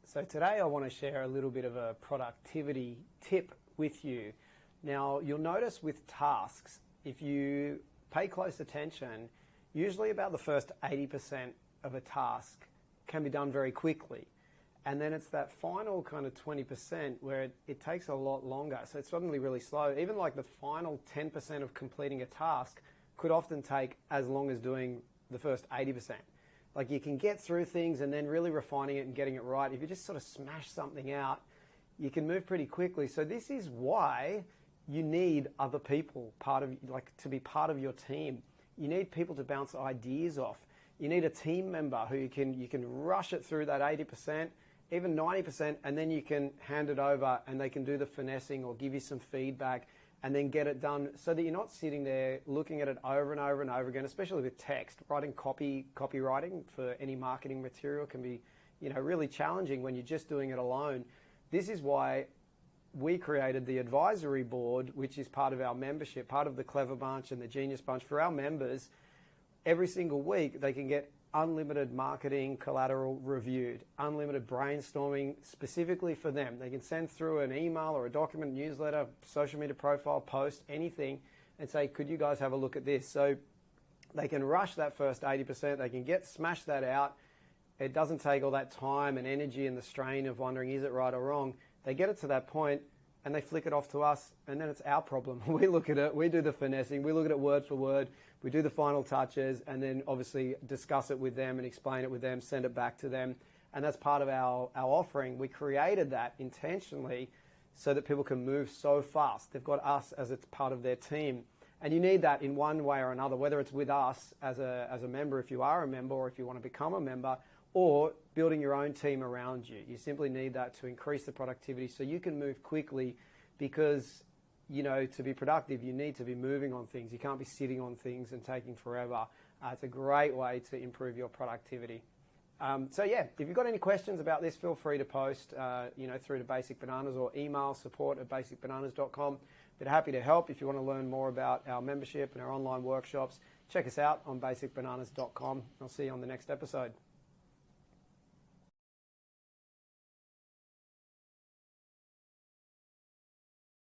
So today I want to share a little bit of a productivity tip with you. Now you'll notice with tasks, if you pay close attention, usually about the first 80% of a task can be done very quickly. And then it's that final kind of 20% where it takes a lot longer. So it's suddenly really slow. Even like the final 10% of completing a task could often take as long as doing the first 80%. Like you can get through things and then really refining it and getting it right. If you just sort of smash something out, you can move pretty quickly. So this is why you need other people to be part of your team. You need people to bounce ideas off. You need a team member who you can rush it through that 80%, even 90%, and then you can hand it over and they can do the finessing or give you some feedback and then get it done so that you're not sitting there looking at it over and over and over again, especially with text. Writing copywriting for any marketing material can be, really challenging when you're just doing it alone. This is why we created the advisory board, which is part of our membership, part of the Clever Bunch and the Genius Bunch. For our members, every single week they can get unlimited marketing collateral reviewed, unlimited brainstorming specifically for them. They can send through an email or a document, newsletter, social media profile, post, anything, and say, could you guys have a look at this? So they can rush that first 80%, they can smash that out. It doesn't take all that time and energy and the strain of wondering, is it right or wrong? They get it to that point and they flick it off to us, and then it's our problem. We look at it, we do the finessing, we look at it word for word, we do the final touches, and then obviously discuss it with them and explain it with them, send it back to them. And that's part of our offering. We created that intentionally so that people can move so fast. They've got us as it's part of their team. And you need that in one way or another, whether it's with us as a member, if you are a member, or if you want to become a member, or building your own team around you. You simply need that to increase the productivity so you can move quickly, because to be productive, you need to be moving on things. You can't be sitting on things and taking forever. It's a great way to improve your productivity. If you've got any questions about this, feel free to post, through to Basic Bananas or email support@basicbananas.com. But happy to help. If you want to learn more about our membership and our online workshops, check us out on basicbananas.com. I'll see you on the next episode.